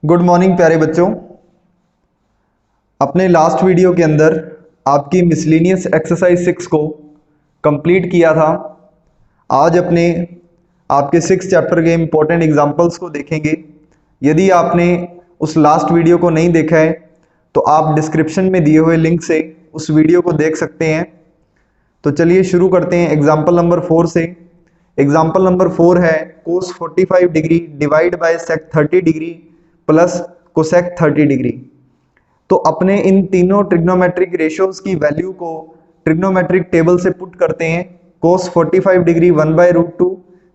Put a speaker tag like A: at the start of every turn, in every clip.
A: Good morning प्यारे बच्चों। अपने लास्ट वीडियो के अंदर आपकी मिसलेनियस एक्सरसाइज 6 को कंप्लीट किया था। आज अपने आपके 6 चैप्टर के इम्पोर्टेंट एग्जाम्पल्स को देखेंगे। यदि आपने उस लास्ट वीडियो को नहीं देखा है तो आप डिस्क्रिप्शन में दिए हुए लिंक से उस वीडियो को देख सकते हैं। तो चलिए शुरू करते हैं एग्जाम्पल नंबर 4 से। एग्जाम्पल नंबर 4 है cos 45 degree divide by sec 30 degree plus cosec 30 degree. तो अपने इन तीनों ट्रिग्नोमेट्रिक रेशियोज की वैल्यू को ट्रिग्नोमेट्रिक टेबल से पुट करते हैं। Cos 45 degree 1/√2,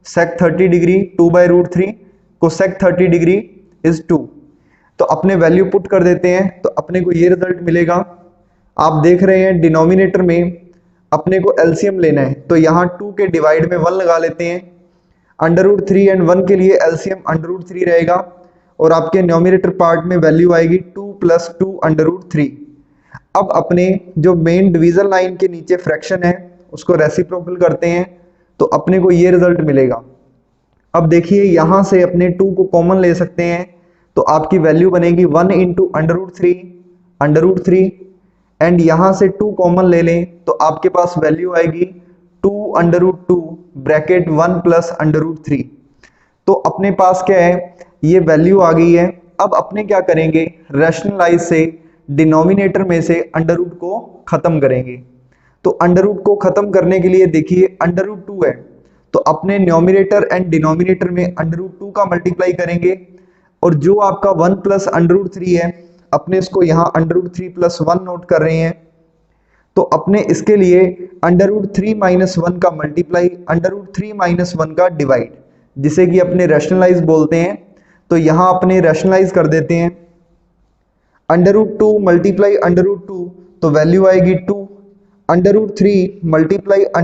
A: sec 30 degree 2/√3, cosec 30 degree is 2। तो अपने वैल्यू पुट कर देते हैं तो अपने को ये रिजल्ट मिलेगा। आप देख रहे हैं डिनोमिनेटर में अपने को एलसीएम लेना है, तो यहाँ 2 के डिवाइड में 1 लगा लेते हैं। √3 एंड 1 के लिए एलसीएम √3 रहेगा और आपके न्यूमरेटर पार्ट में वैल्यू आएगी 2 + 2 √3। अब अपने जो मेन डिवीजन लाइन के नीचे फ्रैक्शन है उसको रेसिप्रोकल करते हैं तो अपने को ये रिजल्ट मिलेगा। अब देखिए यहाँ से अपने 2 को कॉमन ले सकते हैं तो आपकी वैल्यू बनेगी 1 × √3 एंड यहाँ से 2 कॉमन ले लें तो आपके पास वैल्यू आएगी 2 √2 ब्रैकेट 1 + √3। तो अपने पास क्या है, ये वैल्यू आ गई है। अब अपने क्या करेंगे, रैशनलाइज से डिनोमिनेटर में से √ को खत्म करेंगे। तो √ को खत्म करने के लिए देखिए √2 है तो अपने न्यूमरेटर एंड डिनोमिनेटर में √2 का मल्टीप्लाई करेंगे और जो आपका 1 + √3 है अपने इसको यहाँ √3 + 1 नोट कर रहे हैं। तो अपने इसके लिए √3 - 1 का मल्टीप्लाई, √3 - 1 का डिवाइड, जिसे कि अपने रैशनलाइज बोलते हैं। तो यहाँ अपने रैशनलाइज कर देते हैं। √2 × √2 तो वैल्यू आएगी 2, √3 ×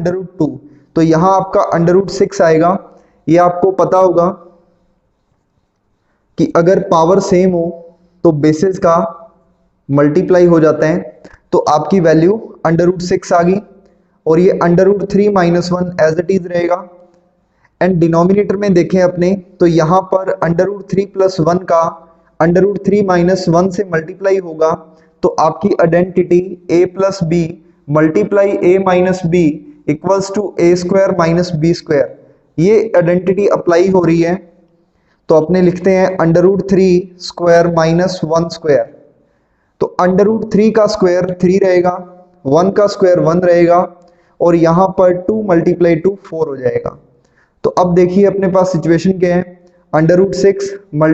A: √2 तो यहाँ आपका √6 आएगा। ये आपको पता होगा कि अगर पावर सेम हो तो बेसिस का मल्टीप्लाई हो जाता है। तो आपकी वैल्यू √6 आ गई और ये √3 - 1 एज इट इज रहेगा। एंड डिनोमिनेटर में देखें अपने तो यहाँ पर √3 + 1 का √3 - 1 से मल्टीप्लाई होगा तो आपकी identity a + b × a - b = a² - b²। ये आइडेंटिटी अप्लाई हो रही है तो अपने लिखते हैं √3² - 1²। तो √3 का स्क्वायर 3 रहेगा, 1 का स्क्वायर 1 रहेगा और यहाँ पर 2 × 2 4 हो जाएगा। तो अब देखिए अपने पास सिचुएशन क्या है, √6 ×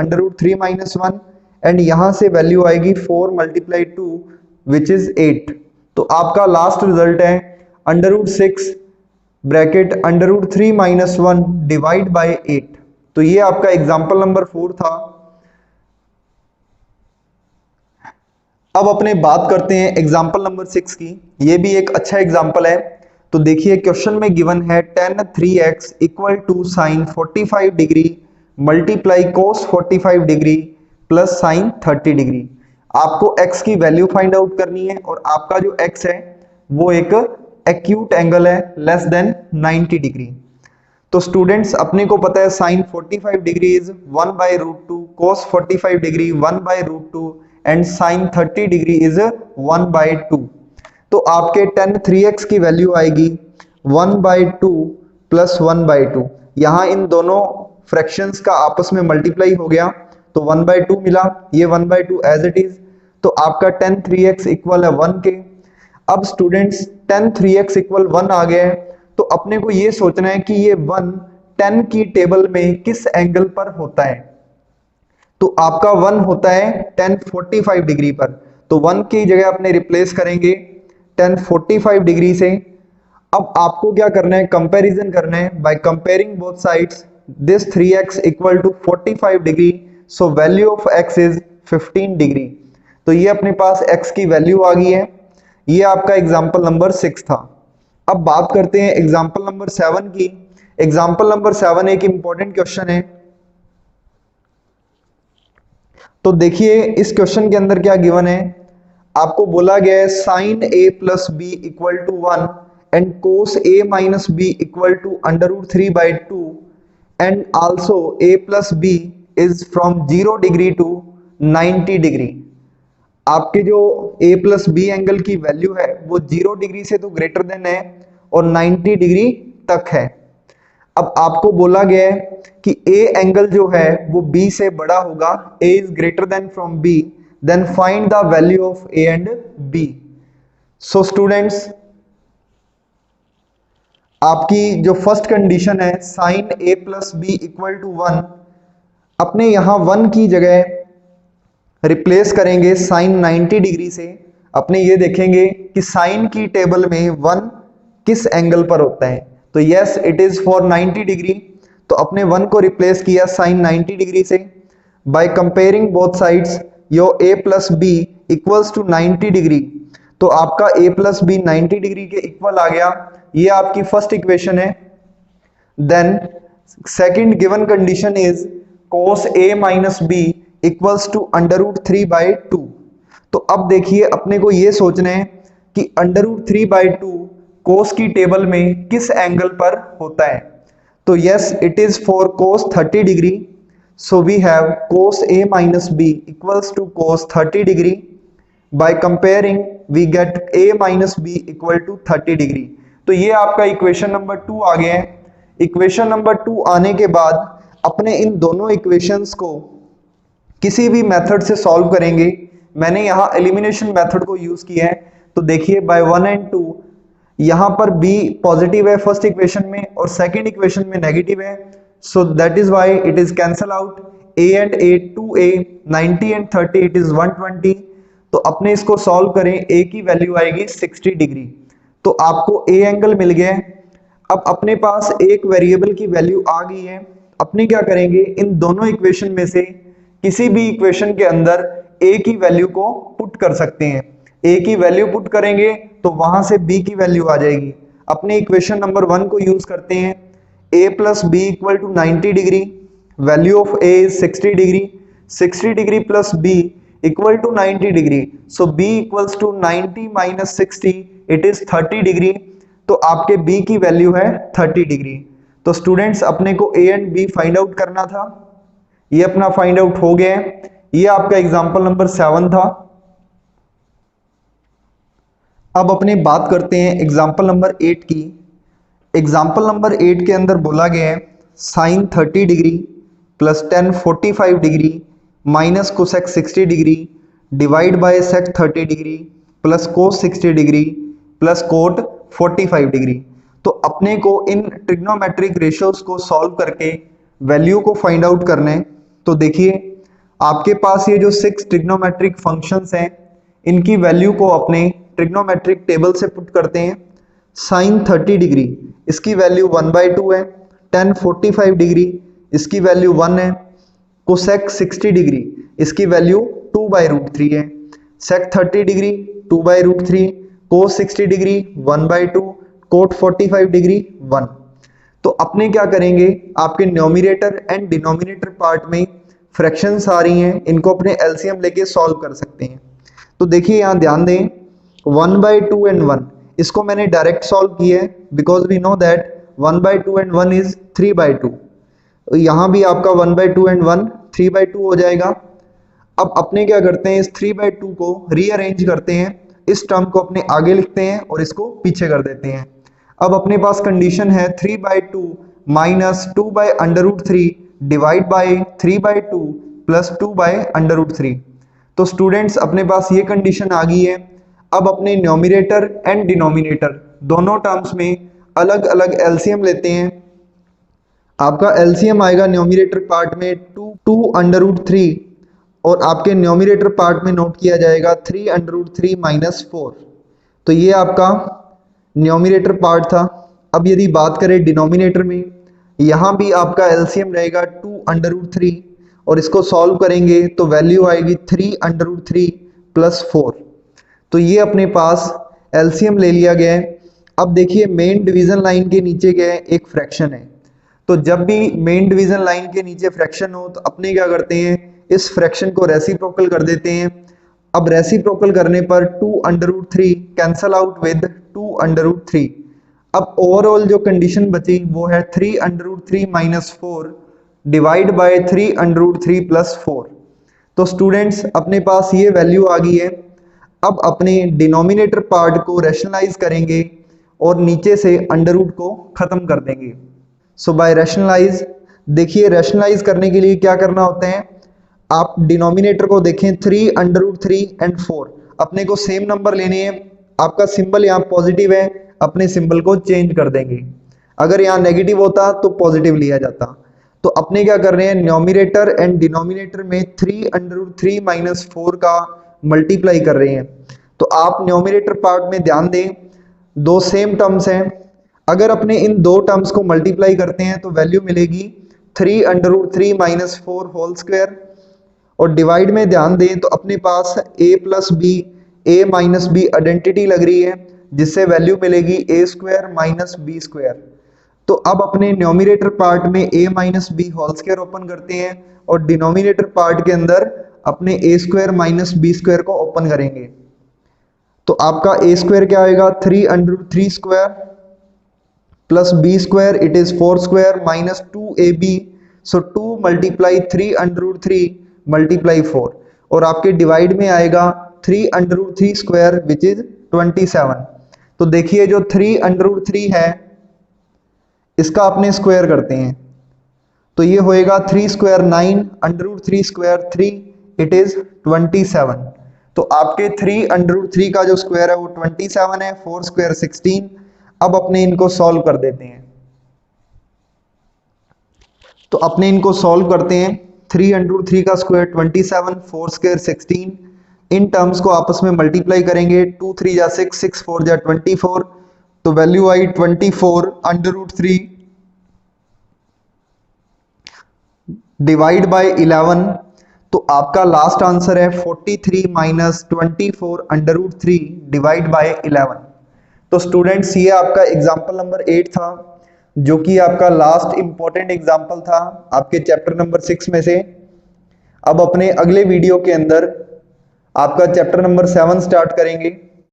A: √3 - 1 एंड यहाँ से वैल्यू आएगी 4 × 2 विच इज 8। तो आपका लास्ट रिजल्ट है √6 ब्रैकेट √3 - 1 डिवाइड बाय 8। तो ये आपका एग्जाम्पल नंबर 4 था। अब अपने बात करते हैं एग्जाम्पल नंबर 6 की। ये भी एक अच्छा एग्जाम्पल है। तो देखिए क्वेश्चन में गिवन है tan 3x = sin 45 degree multiply cos 45 degree plus sin 30 degree. आपको x की वैल्यू फाइंड आउट करनी है और आपका जो x है वो एक एक्यूट एंगल है लेस देन 90 डिग्री। तो स्टूडेंट्स अपने को पता है sin 45 degree is 1/√2, cos 45 degree 1/√2 and sin 30 degree is 1/2। तो आपके tan 3x की वैल्यू आएगी 1/2 + 1/2। यहाँ इन दोनों फ्रैक्शंस का आपस में मल्टीप्लाई हो गया तो 1/2 मिला, ये 1/2 एज इट इज। तो आपका tan 3x इक्वल है 1 के। अब स्टूडेंट्स tan 3x = 1 आ गया है तो अपने को ये सोचना है कि ये 1 10 की टेबल में किस एंगल पर होता है। तो आपका 1 होता है tan 45 डिग्री पर, तो 1 की जगह अपने रिप्लेस करेंगे tan 45 डिग्री से। अब आपको क्या करना है, कंपैरिजन करना है bye comparing both sides. This 3x = 45 degree, so value of x is 15 degree. तो ये अपने पास x की वैल्यू आ गई है। ये आपका एग्जाम्पल नंबर 6 था। अब बात करते हैं एग्जाम्पल नंबर 7 की। एग्जाम्पल नंबर 7 एक इंपॉर्टेंट क्वेश्चन है। तो देखिए इस क्वेश्चन के अंदर क्या गिवन है, आपको बोला गया है sin a + b = 1 and cos a - b = √3/2 and also a + b is from 0 degree to 90 degree. आपके जो ए प्लस बी एंगल की वैल्यू है वो 0 डिग्री से तो ग्रेटर देन है और 90 डिग्री तक है। अब आपको बोला गया है कि ए एंगल जो है वो बी से बड़ा होगा, A is greater than from B, then find the value of A and B. So students, आपकी जो फर्स्ट कंडीशन है sine A plus B equal to 1, अपने यहां 1 की जगह रिप्लेस करेंगे साइन 90 डिग्री से। अपने ये देखेंगे कि साइन की टेबल में 1 किस एंगल पर होता है, तो yes it is for 90 degree. तो अपने 1 को रिप्लेस किया साइन 90 डिग्री से। By comparing both sides your A plus B equals to 90 degree, तो आपका ए प्लस बी 90 डिग्री के इक्वल आ गया। ये आपकी फर्स्ट इक्वेशन है। Then second given condition is cos a minus B equals to √3/2। तो अब देखिए अपने को ये सोचना है कि √3/2 cos की टेबल में किस एंगल पर होता है, तो yes it is for cos 30 degree. So we have cos a minus B equals to cos 30 degree. By comparing we get a minus B equal to 30 degree. तो ये आपका इक्वेशन नंबर 2 आ गया है। इक्वेशन नंबर 2 आने के बाद अपने इन दोनों इक्वेशंस को किसी भी मेथड से सॉल्व करेंगे। मैंने यहाँ एलिमिनेशन मेथड को यूज किया है। तो देखिए बाय 1 एंड 2, यहाँ पर b पॉजिटिव है फर्स्ट इक्वेशन में और सेकंड इक्वेशन में नेगेटिव है, so that is why it is cancel out. a and a 2a 90 and 30 it is 120। तो अपने इसको सॉल्व करें, a की वैल्यू आएगी 60 डिग्री, तो आपको a एंगल मिल गया है। अब अपने पास एक वेरिएबल की वैल्यू आ गई है। अपने क्या करेंगे, इन दोनों इक्वेशन में से किसी भी इक्वेशन के अंदर a की वैल्यू को पुट कर सकते हैं। a की वैल्यू पुट करेंगे तो वहां से b की वैल्यू आ जाएगी। अपने इक्वेशन नंबर 1 को यूज करते हैं। a plus B equal to 90 degree, value of a is 60 degree, 60 degree plus b equal to 90 degree, so b equals to 90 minus 60 it is 30 degree. तो आपके b की value है 30 degree. तो students अपने को a and b find out करना था, ये अपना फाइंड आउट हो गया है। ये आपका एग्जांपल नंबर 7 था। अब अपने बात करते हैं एग्जांपल नंबर 8 की। एग्जांपल नंबर 8 के अंदर बोला गया है sine 30 degree plus tan 45 degree minus cosec 60 degree divide by sec 30 degree plus cos 60 degree plus cot 45 degree. तो अपने को इन ट्रिग्नोमेट्रिक रेशियोज को सॉल्व करके वैल्यू को फाइंड आउट करना है। तो देखिए आपके पास ये जो 6 ट्रिग्नोमेट्रिक फंक्शंस हैं, इनकी वैल्यू को अपने ट्रिग्नोमेट्रिक टेबल से पुट करते हैं। साइन 30 डिग्री इसकी वैल्यू 1/2 है, tan 45 डिग्री इसकी वैल्यू 1 है, कोसेक 60 डिग्री इसकी वैल्यू 2/√3 है, सेक 30 डिग्री 2/√3, कोस 60 डिग्री 1/2, कोट 45 डिग्री 1। तो अपने क्या करेंगे, आपके न्यूमरेटर एंड डिनोमिनेटर पार्ट में फ्रैक्शंस आ रही हैं, इनको अपने एलसीएम लेके सॉल्व कर सकते हैं। तो देखिए यहाँ ध्यान दें 1/2 एंड 1, इसको मैंने डायरेक्ट सॉल्व किया है because we know that 1/2 and 1 is 3/2। यहाँ भी आपका 1/2 एंड 1 3/2 हो जाएगा। अब अपने क्या करते हैं, इस 3/2 को रीअरेंज करते हैं, इस टर्म को अपने आगे लिखते हैं और इसको पीछे कर देते हैं। अब अपने पास कंडीशन है 3/2 माइनस 2/√3 डिवाइड बाय 3/2 प्लस 2/√3। तो स्टूडेंट्स अपने पास ये कंडीशन आ गई है। अब अपने न्यूमरेटर एंड डिनोमिनेटर दोनों टर्म्स में अलग अलग एलसीएम लेते हैं। आपका एलसीएम आएगा न्यूमरेटर पार्ट में 2√3 और आपके न्यूमरेटर पार्ट में नोट किया जाएगा 3√3 माइनस 4। तो ये आपका न्यूमरेटर पार्ट था। अब यदि बात करें डिनोमिनेटर में, यहाँ भी आपका एलसीएम रहेगा 2√3 और इसको सॉल्व करेंगे तो वैल्यू आएगी 3√3 प्लस 4। तो ये अपने पास एलसीएम ले लिया गया है। अब देखिए मेन डिवीजन लाइन के नीचे क्या है, एक फ्रैक्शन है। तो जब भी मेन डिवीजन लाइन के नीचे फ्रैक्शन हो तो अपने क्या करते हैं, इस फ्रैक्शन को रेसिप्रोकल कर देते हैं। अब रेसिप्रोकल करने पर 2√3 कैंसल आउट विद 2√3। अब ओवरऑल जो कंडीशन बची वो है 3√3 माइनस 4 डिवाइड बाय 3√3 प्लस 4। तो स्टूडेंट्स अपने पास ये वैल्यू आ गई है। अब अपने डिनोमिनेटर पार्ट को रैशनलाइज करेंगे और नीचे से अंडर रूट को खत्म कर देंगे। सो बाय रैशनलाइज, देखिए रैशनलाइज करने के लिए क्या करना होता है, आप डिनोमिनेटर को देखें 3√3 एंड 4, अपने को सेम नंबर लेने हैं। आपका सिंबल यहाँ पॉजिटिव है, अपने सिंबल को चेंज कर देंगे। अगर यहाँ नेगेटिव होता तो पॉजिटिव लिया जाता। तो अपने क्या कर रहे हैं, न्यूमरेटर एंड डिनोमिनेटर में 3√3 माइनस 4 का मल्टीप्लाई कर रहे हैं। तो आप न्यूमरेटर पार्ट में ध्यान दें, दो सेम टर्म्स हैं। अगर अपने इन दो टर्म्स को मल्टीप्लाई करते हैं तो वैल्यू मिलेगी 3√3 माइनस 4 होल स्क्वायर। और डिवाइड में ध्यान दें तो अपने पास a plus B, A minus B identity लग रही है, जिससे वैल्यू मिलेगी a square minus B square. तो अब अपने न्यूमरेटर पार्ट में a minus B whole square open करते हैं और डिनोमिनेटर पार्ट के अंदर अपने a square minus B square को ओपन करेंगे। तो आपका a स्क्वायर क्या आएगा, 3√3 square plus B square, it is 4 square minus 2ab। So 2 multiply 3√3 multiply 4, और आपके डिवाइड में आएगा 3√3 स्क्वायर विच इज 27। तो देखिए जो 3√3 है इसका अपने स्क्वायर करते हैं, तो ये होएगा 3 स्क्वायर 9, √3 स्क्वायर 3, इट इज 27। तो आपके 3√3 का जो स्क्वायर है वो 27 है, 4 स्क्वायर 16। अब अपने इनको सॉल्व कर देते हैं। तो अपने इनको सॉल्व करते हैं। 3√3 का स्क्वायर 27, 4 स्क्वायर 16, इन टर्म्स को आपस में मल्टीप्लाई करेंगे। 2 3 जा 6, 6 4 जा 24, तो वैल्यू आई 24 √3 डिवाइड बाय 11। तो आपका लास्ट आंसर है 43 माइनस 24 √3 डिवाइड बाय 11। तो स्टूडेंट्स ये आपका एग्जाम्पल नंबर 8 था, जो कि आपका लास्ट इंपॉर्टेंट एग्जाम्पल था आपके चैप्टर नंबर 6 में से। अब अपने अगले वीडियो के अंदर आपका चैप्टर नंबर 7 स्टार्ट करेंगे।